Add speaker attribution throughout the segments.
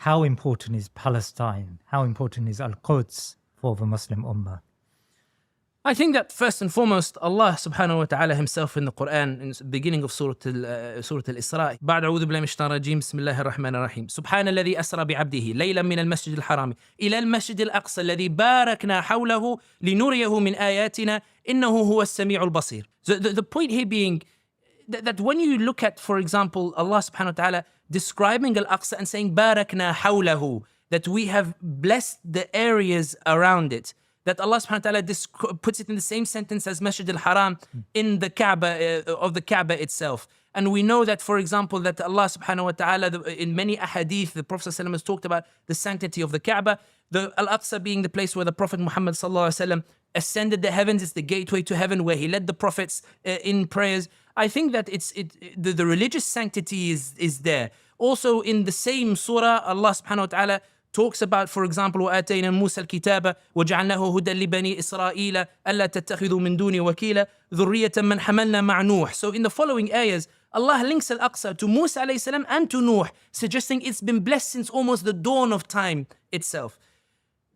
Speaker 1: how important is Palestine? How important is Al-Quds for the Muslim Ummah?
Speaker 2: I think that first and foremost, Allah subhanahu wa ta'ala himself in the Qur'an, in the beginning of Surah Al-Isra, بعد أعوذ بالله من الشيطان الرجيم بسم الله الرحمن الرحيم سبحان الذي أسرى بعبده ليلا من المسجد الحرام إلى المسجد الأقصى الذي باركنا حوله لنريه من آياتنا إنه هو السميع البصير. So the point here being that when you look at, for example, Allah subhanahu wa ta'ala describing Al-Aqsa and saying barakna hawlahu, that we have blessed the areas around it, that Allah subhanahu wa ta'ala puts it in the same sentence as Masjid al-Haram in the Kaaba, of the Kaaba itself. And we know that, for example, that Allah subhanahu wa ta'ala, in many ahadith, the Prophet ﷺ has talked about the sanctity of the Kaaba, the Al-Aqsa being the place where the Prophet Muhammad ﷺ ascended the heavens, it's the gateway to heaven where he led the prophets in prayers. I think that the religious sanctity is there. Also in the same surah, Allah subhanahu wa ta'ala talks about, for example, وَآتَيْنَا مُوسَى الْكِتَابَ وَجَعَلْنَاهُ هُدًى لِبَنِي إِسْرَائِيلَ أَلَّا تَتَّخِذُوا مِن دُونِي وَكِيلًا ذُرِّيَّةً مَّنْ حَمَلْنَا مَعَ نُوحٍ. So in the following ayahs, Allah links Al-Aqsa to Musa alayhi salam and to Nuh, suggesting it's been blessed since almost the dawn of time itself.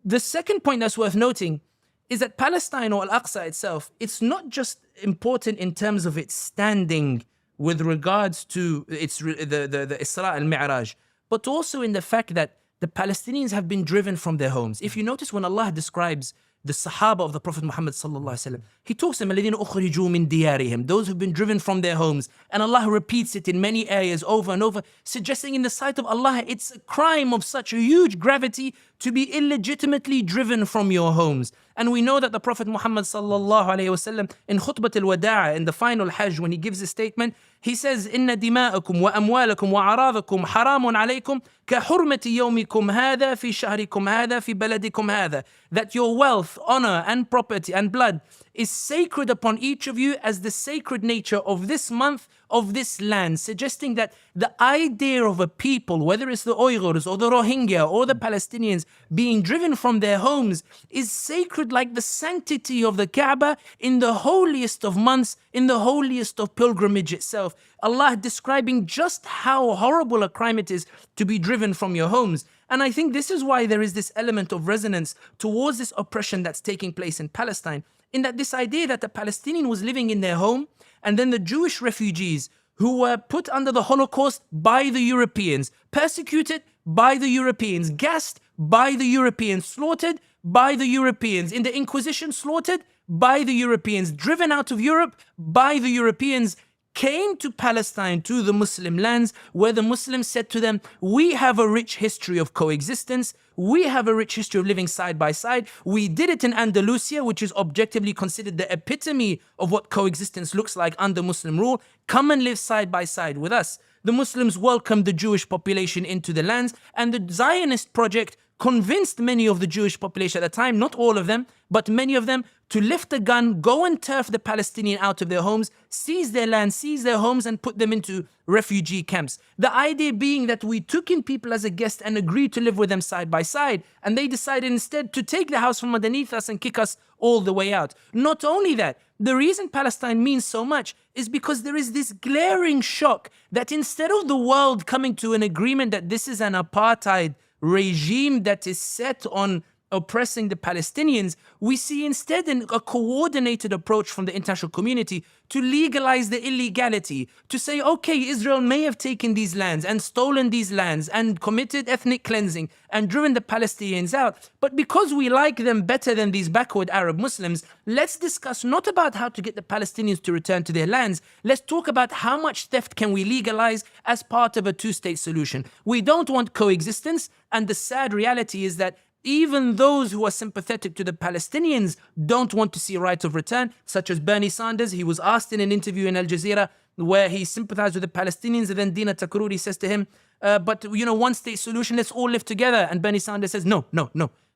Speaker 2: The second point that's worth noting is that Palestine or Al-Aqsa itself, it's not just important in terms of its standing with regards to its the Isra al-Mi'raj, but also in the fact that the Palestinians have been driven from their homes. If you notice when Allah describes the Sahaba of the Prophet Muhammad sallallahu alaihi wasallam, He talks to them, الَّذِينَ أُخْرِجُوا مِن دِيَارِهِمْ, those who've been driven from their homes. And Allah repeats it in many ayahs over and over, suggesting in the sight of Allah, it's a crime of such a huge gravity to be illegitimately driven from your homes. And we know that the Prophet Muhammad sallallahu alaihi wasallam in Khutbat al-Wada'a, in the final Hajj, when he gives a statement, he says, إِنَّ دِمَاءَكُمْ وَأَمْوَالَكُمْ وَأَعْرَاضَكُمْ حَرَامٌ عَلَيْكُمْ كَحُرْمَةِ يَوْمِكُمْ هَذَا فِي شَهْرِكُمْ هَذَا فِي بَلَدِكُمْ هَذَا. That your wealth, honor, and property and blood is sacred upon each of you as the sacred nature of this month, of this land, suggesting that the idea of a people, whether it's the Uyghurs or the Rohingya or the Palestinians, being driven from their homes is sacred like the sanctity of the Kaaba in the holiest of months, in the holiest of pilgrimage itself. Allah describing just how horrible a crime it is to be driven from your homes. And I think this is why there is this element of resonance towards this oppression that's taking place in Palestine, in that this idea that the Palestinian was living in their home, and then the Jewish refugees who were put under the Holocaust by the Europeans, persecuted by the Europeans, gassed by the Europeans, slaughtered by the Europeans, in the Inquisition slaughtered by the Europeans, driven out of Europe by the Europeans, came to Palestine, to the Muslim lands, where the Muslims said to them, we have a rich history of coexistence, we have a rich history of living side by side. We did it in Andalusia, which is objectively considered the epitome of what coexistence looks like under Muslim rule. Come and live side by side with us. The Muslims welcomed the Jewish population into the lands, and the Zionist project convinced many of the Jewish population at the time, not all of them, but many of them, to lift a gun, go and turf the Palestinian out of their homes, seize their land, seize their homes, and put them into refugee camps. The idea being that we took in people as a guest and agreed to live with them side by side, and they decided instead to take the house from underneath us and kick us all the way out. Not only that, the reason Palestine means so much is because there is this glaring shock that instead of the world coming to an agreement that this is an apartheid regime that is set on oppressing the Palestinians, we see instead a coordinated approach from the international community to legalize the illegality, to say, okay, Israel may have taken these lands and stolen these lands and committed ethnic cleansing and driven the Palestinians out, but because we like them better than these backward Arab Muslims, let's discuss not about how to get the Palestinians to return to their lands, let's talk about how much theft can we legalize as part of a two-state solution. We don't want coexistence, and the sad reality is that even those who are sympathetic to the Palestinians don't want to see a right of return, such as Bernie Sanders. He was asked in an interview in Al Jazeera where he sympathized with the Palestinians, and then Dina Takruri says to him, but one state solution, let's all live together. And Bernie Sanders says, no,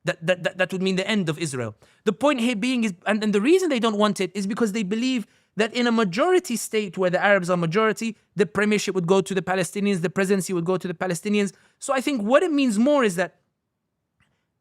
Speaker 2: that would mean the end of Israel. The point here being is, and the reason they don't want it is because they believe that in a majority state where the Arabs are majority, the premiership would go to the Palestinians, the presidency would go to the Palestinians. So I think what it means more is that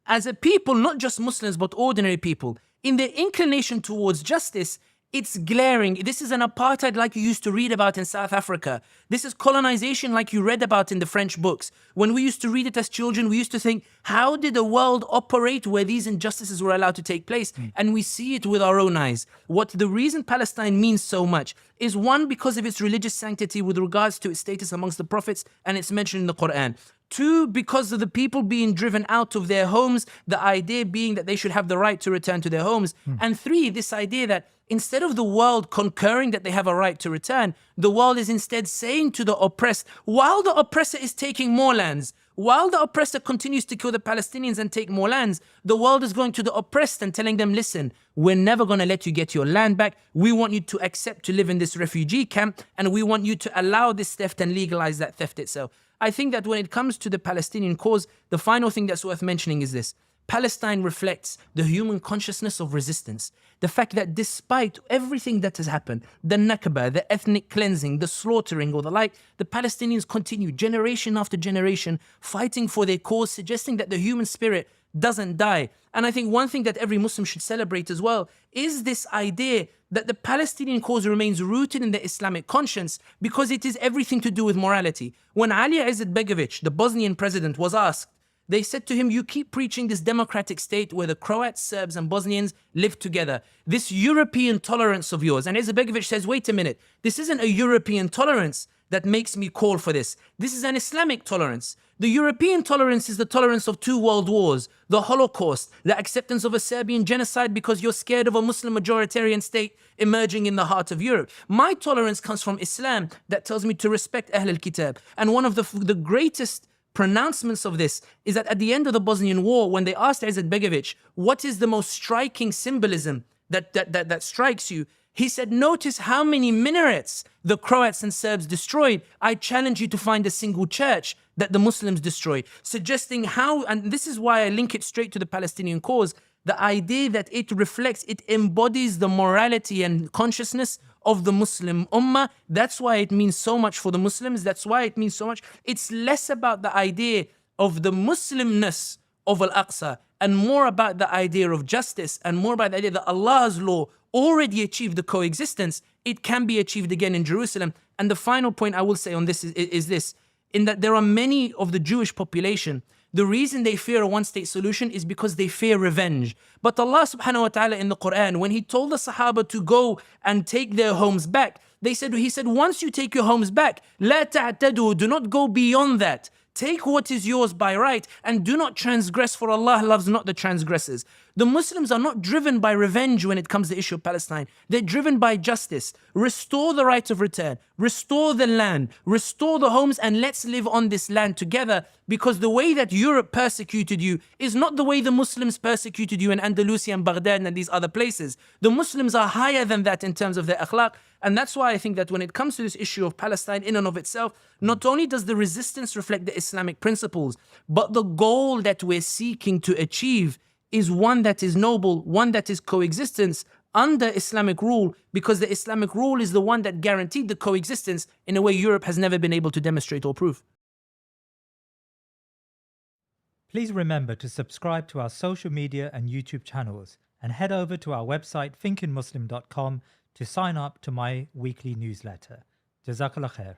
Speaker 2: as a people, not just Muslims, but ordinary people, in their inclination towards justice, It's glaring. This is an apartheid like you used to read about in South Africa. This is colonization like you read about in the French books. When we used to read it as children, we used to think, how did the world operate where these injustices were allowed to take place? And we see it with our own eyes. What the reason Palestine means so much is, one, because of its religious sanctity with regards to its status amongst the prophets, and it's mentioned in the Qur'an. Two, because of the people being driven out of their homes, the idea being that they should have the right to return to their homes. And three, this idea that instead of the world concurring that they have a right to return, the world is instead saying to the oppressed, while the oppressor is taking more lands, while the oppressor continues to kill the Palestinians and take more lands, the world is going to the oppressed and telling them, listen, we're never going to let you get your land back. We want you to accept to live in this refugee camp, and we want you to allow this theft and legalize that theft itself. I think that when it comes to the Palestinian cause, the final thing that's worth mentioning is this. Palestine reflects the human consciousness of resistance. The fact that despite everything that has happened, the Nakba, the ethnic cleansing, the slaughtering or the like, the Palestinians continue generation after generation fighting for their cause, suggesting that the human spirit doesn't die. And I think one thing that every Muslim should celebrate as well is this idea that the Palestinian cause remains rooted in the Islamic conscience, because it is everything to do with morality. When Ali Izetbegovic, the Bosnian president, was asked, they said to him, you keep preaching this democratic state where the Croats, Serbs and Bosnians live together, this European tolerance of yours. And Izetbegovic says, wait a minute, this isn't a European tolerance that makes me call for this. This is an Islamic tolerance. The European tolerance is the tolerance of 2 world wars, the Holocaust, the acceptance of a Serbian genocide because you're scared of a Muslim majoritarian state emerging in the heart of Europe. My tolerance comes from Islam that tells me to respect Ahl al-Kitab. And one of the greatest pronouncements of this is that at the end of the Bosnian War, when they asked Izetbegovic, what is the most striking symbolism that strikes you? He said, notice how many minarets the Croats and Serbs destroyed. I challenge you to find a single church that the Muslims destroyed, suggesting how, and this is why I link it straight to the Palestinian cause, the idea that it reflects, it embodies the morality and consciousness of the Muslim Ummah. That's why it means so much for the Muslims. That's why it means so much. It's less about the idea of the Muslimness of Al-Aqsa and more about the idea of justice and more about the idea that Allah's law already achieved the coexistence. It can be achieved again in Jerusalem. And the final point I will say on this is this, in that there are many of the Jewish population, the reason they fear a one-state solution is because they fear revenge. But Allah subhanahu wa ta'ala in the Qur'an, when He told the Sahaba to go and take their homes back, He said, once you take your homes back, لا تعتدوا, do not go beyond that. Take what is yours by right and do not transgress, for Allah loves not the transgressors. The Muslims are not driven by revenge when it comes to the issue of Palestine. They're driven by justice. Restore the right of return. Restore the land. Restore the homes, and let's live on this land together, because the way that Europe persecuted you is not the way the Muslims persecuted you in Andalusia and Baghdad and these other places. The Muslims are higher than that in terms of their akhlaq. And that's why I think that when it comes to this issue of Palestine in and of itself, not only does the resistance reflect the Islamic principles, but the goal that we're seeking to achieve is one that is noble, one that is coexistence under Islamic rule, because the Islamic rule is the one that guaranteed the coexistence in a way Europe has never been able to demonstrate or prove.
Speaker 1: Please remember to subscribe to our social media and YouTube channels, and head over to our website thinkinmuslim.com to sign up to my weekly newsletter. Jazakallah khair.